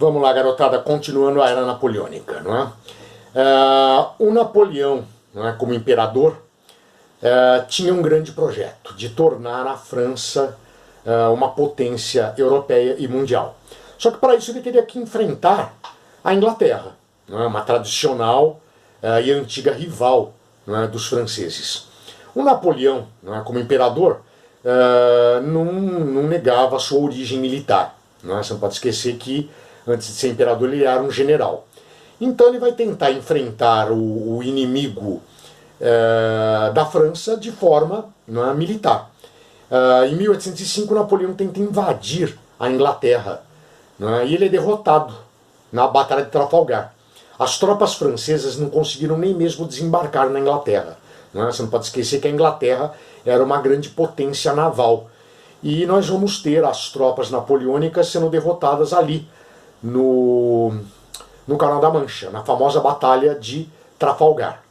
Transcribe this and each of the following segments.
Vamos lá, garotada, continuando a era napoleônica, não é? O Napoleão, não é, como imperador, tinha um grande projeto de tornar a França uma potência europeia e mundial. Só que para isso ele teria que enfrentar a Inglaterra, não é, uma tradicional e antiga rival, não é, dos franceses. O Napoleão, não é, como imperador, não negava a sua origem militar. Não é? Você não pode esquecer que antes de ser imperador ele era um general. Então ele vai tentar enfrentar o inimigo da França de forma, não é, militar. Em 1805 Napoleão tenta invadir a Inglaterra, não é, e ele é derrotado na Batalha de Trafalgar. As tropas francesas não conseguiram nem mesmo desembarcar na Inglaterra. Não é? Você não pode esquecer que a Inglaterra era uma grande potência naval. E nós vamos ter as tropas napoleônicas sendo derrotadas ali, no Canal da Mancha, na famosa Batalha de Trafalgar.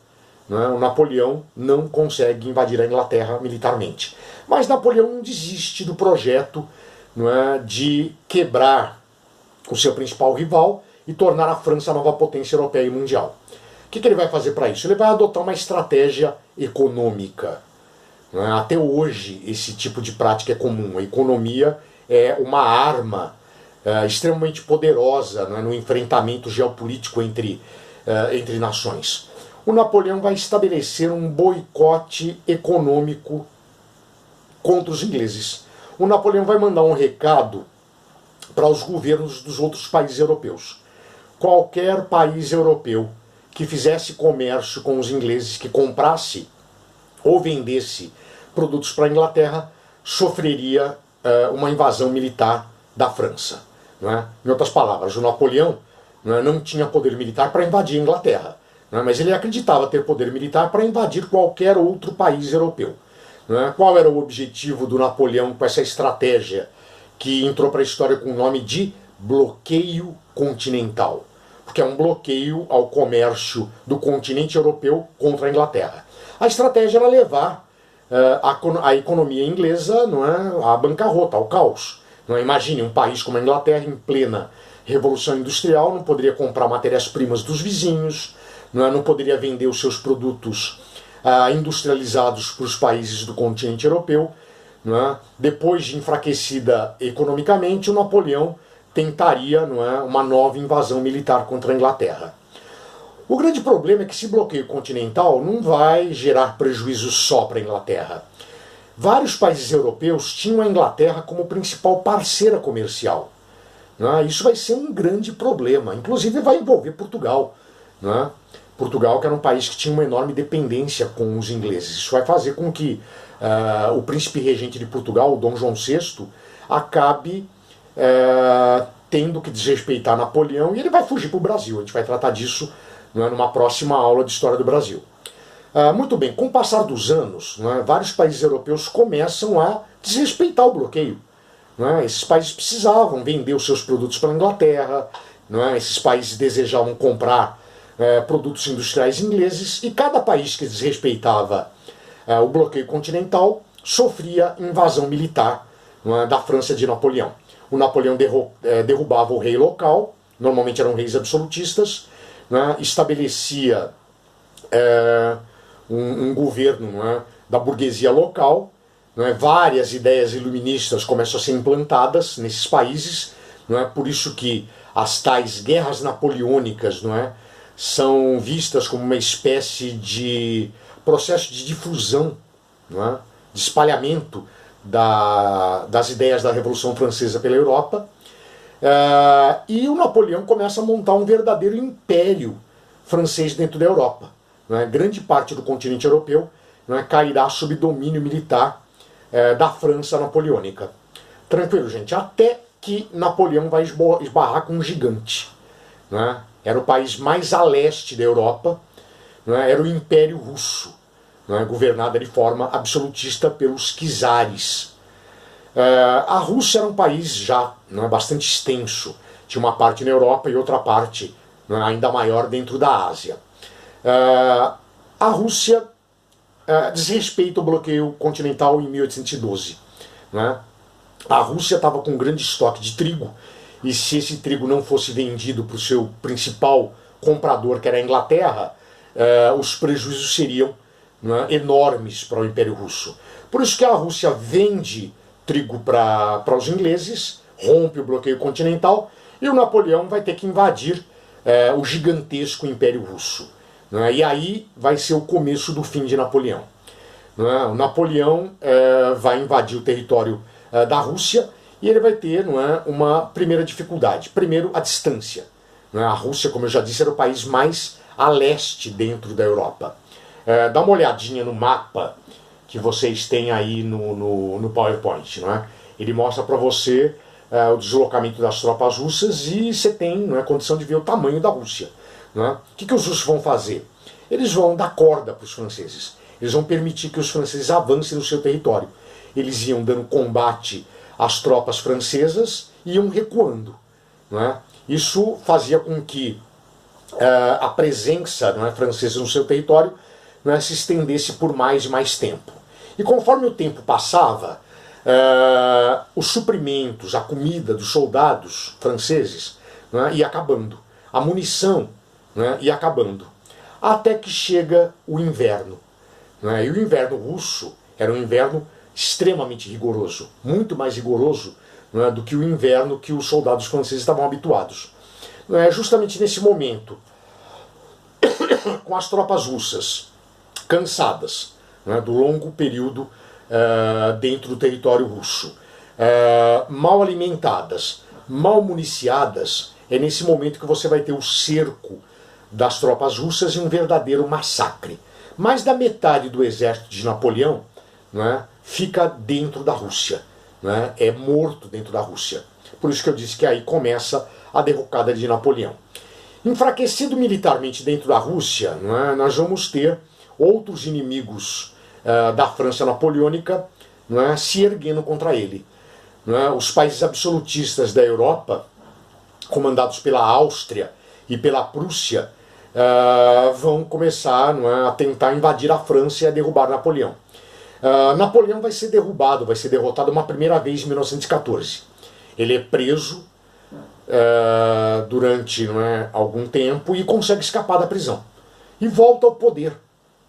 Não é? O Napoleão não consegue invadir a Inglaterra militarmente. Mas Napoleão não desiste do projeto, não é, de quebrar o seu principal rival e tornar a França a nova potência europeia e mundial. O que ele vai fazer para isso? Ele vai adotar uma estratégia econômica. Não é? Até hoje esse tipo de prática é comum. A economia é uma arma extremamente poderosa, não é, no enfrentamento geopolítico entre nações. O Napoleão vai estabelecer um boicote econômico contra os ingleses. O Napoleão vai mandar um recado para os governos dos outros países europeus. Qualquer país europeu que fizesse comércio com os ingleses, que comprasse ou vendesse produtos para a Inglaterra, sofreria uma invasão militar da França. Não é? Em outras palavras, o Napoleão não tinha poder militar para invadir a Inglaterra, não é? Mas ele acreditava ter poder militar para invadir qualquer outro país europeu. Não é? Qual era o objetivo do Napoleão com essa estratégia que entrou para a história com o nome de bloqueio continental? Porque é um bloqueio ao comércio do continente europeu contra a Inglaterra. A estratégia era levar a economia inglesa, não é, à bancarrota, ao caos. Não é? Imagine um país como a Inglaterra em plena Revolução Industrial, não poderia comprar matérias-primas dos vizinhos, não poderia vender os seus produtos industrializados para os países do continente europeu. Não é? Depois de enfraquecida economicamente, o Napoleão tentaria, não é, uma nova invasão militar contra a Inglaterra. O grande problema é que esse bloqueio continental não vai gerar prejuízo só para a Inglaterra. Vários países europeus tinham a Inglaterra como principal parceira comercial. Não é? Isso vai ser um grande problema. Inclusive vai envolver Portugal. Não é? Portugal, que era um país que tinha uma enorme dependência com os ingleses. Isso vai fazer com que o príncipe regente de Portugal, o Dom João VI, acabe tendo que desrespeitar Napoleão, e ele vai fugir para o Brasil. A gente vai tratar disso, não é, numa próxima aula de História do Brasil. Muito bem, com o passar dos anos, não é, vários países europeus começam a desrespeitar o bloqueio. Não é? Esses países precisavam vender os seus produtos para a Inglaterra, não é? Esses países desejavam comprar produtos industriais ingleses, e cada país que desrespeitava o bloqueio continental sofria invasão militar, não é, da França de Napoleão. O Napoleão derrubava o rei local, normalmente eram reis absolutistas, não é, estabelecia um governo, não é, da burguesia local, não é, várias ideias iluministas começam a ser implantadas nesses países, não é, por isso que as tais guerras napoleônicas, não é, são vistas como uma espécie de processo de difusão, não é, de espalhamento das ideias da Revolução Francesa pela Europa, e o Napoleão começa a montar um verdadeiro império francês dentro da Europa. Não é? Grande parte do continente europeu, não é, cairá sob domínio militar da França napoleônica. Tranquilo, gente, até que Napoleão vai esbarrar com um gigante. Não é? Era o país mais a leste da Europa, não é? Era o Império Russo, não é? Governado de forma absolutista pelos czares. A Rússia era um país já, não é, bastante extenso. Tinha uma parte na Europa e outra parte, não é, ainda maior dentro da Ásia. A Rússia desrespeita o bloqueio continental em 1812. Né? A Rússia estava com um grande estoque de trigo e se esse trigo não fosse vendido para o seu principal comprador, que era a Inglaterra, os prejuízos seriam, né, enormes para o Império Russo. Por isso que a Rússia vende trigo para os ingleses, rompe o bloqueio continental, e o Napoleão vai ter que invadir o gigantesco Império Russo. Né, e aí vai ser o começo do fim de Napoleão. Né, o Napoleão vai invadir o território da Rússia, e ele vai ter, não é, uma primeira dificuldade. Primeiro, a distância. Não é? A Rússia, como eu já disse, era o país mais a leste dentro da Europa. Dá uma olhadinha no mapa que vocês têm aí no PowerPoint. Não é? Ele mostra para você o deslocamento das tropas russas e você tem, não é, condição de ver o tamanho da Rússia. Não é? O que os russos vão fazer? Eles vão dar corda para os franceses. Eles vão permitir que os franceses avancem no seu território. Eles iam dando combate às tropas francesas e iam recuando. Não é? Isso fazia com que a presença, não é, francesa no seu território, não é, se estendesse por mais e mais tempo. E conforme o tempo passava, os suprimentos, a comida dos soldados franceses, não é, ia acabando. A munição, não é, ia acabando. Até que chega o inverno. Não é? E o inverno russo era um inverno extremamente rigoroso, muito mais rigoroso, não é, do que o inverno que os soldados franceses estavam habituados. Não é? Justamente nesse momento, com as tropas russas cansadas, não é, do longo período dentro do território russo, mal alimentadas, mal municiadas, é nesse momento que você vai ter o cerco das tropas russas e um verdadeiro massacre. Mais da metade do exército de Napoleão, não é, fica dentro da Rússia, não é morto dentro da Rússia. Por isso que eu disse que aí começa a derrocada de Napoleão. Enfraquecido militarmente dentro da Rússia, não é, nós vamos ter outros inimigos da França napoleônica, não é, se erguendo contra ele. Não é? Os países absolutistas da Europa, comandados pela Áustria e pela Prússia, vão começar, não é, a tentar invadir a França e a derrubar Napoleão. Napoleão vai ser derrubado, vai ser derrotado uma primeira vez em 1914. Ele é preso durante, não é, algum tempo e consegue escapar da prisão. E volta ao poder.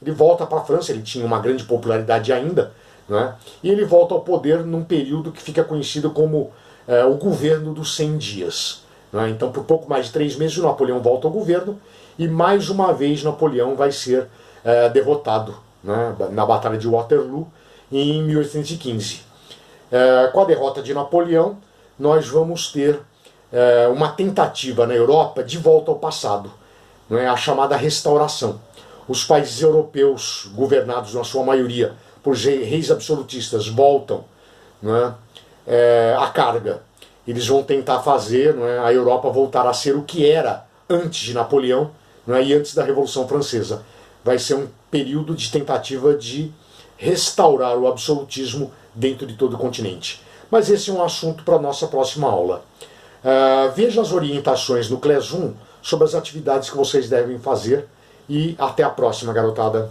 Ele volta para a França, ele tinha uma grande popularidade ainda, não é? E ele volta ao poder num período que fica conhecido como o governo dos 100 dias. Não é? Então, por pouco mais de 3 meses, o Napoleão volta ao governo e mais uma vez Napoleão vai ser derrotado, né, na Batalha de Waterloo em 1815. Com a derrota de Napoleão, nós vamos ter uma tentativa na Europa de volta ao passado, não é, a chamada restauração. Os países europeus, governados na sua maioria por reis absolutistas, voltam, não é, à carga. Eles vão tentar fazer, não é, a Europa voltar a ser o que era antes de Napoleão, não é, e antes da Revolução Francesa. Vai ser um período de tentativa de restaurar o absolutismo dentro de todo o continente. Mas esse é um assunto para a nossa próxima aula. Veja as orientações no Class 1 sobre as atividades que vocês devem fazer e até a próxima, garotada.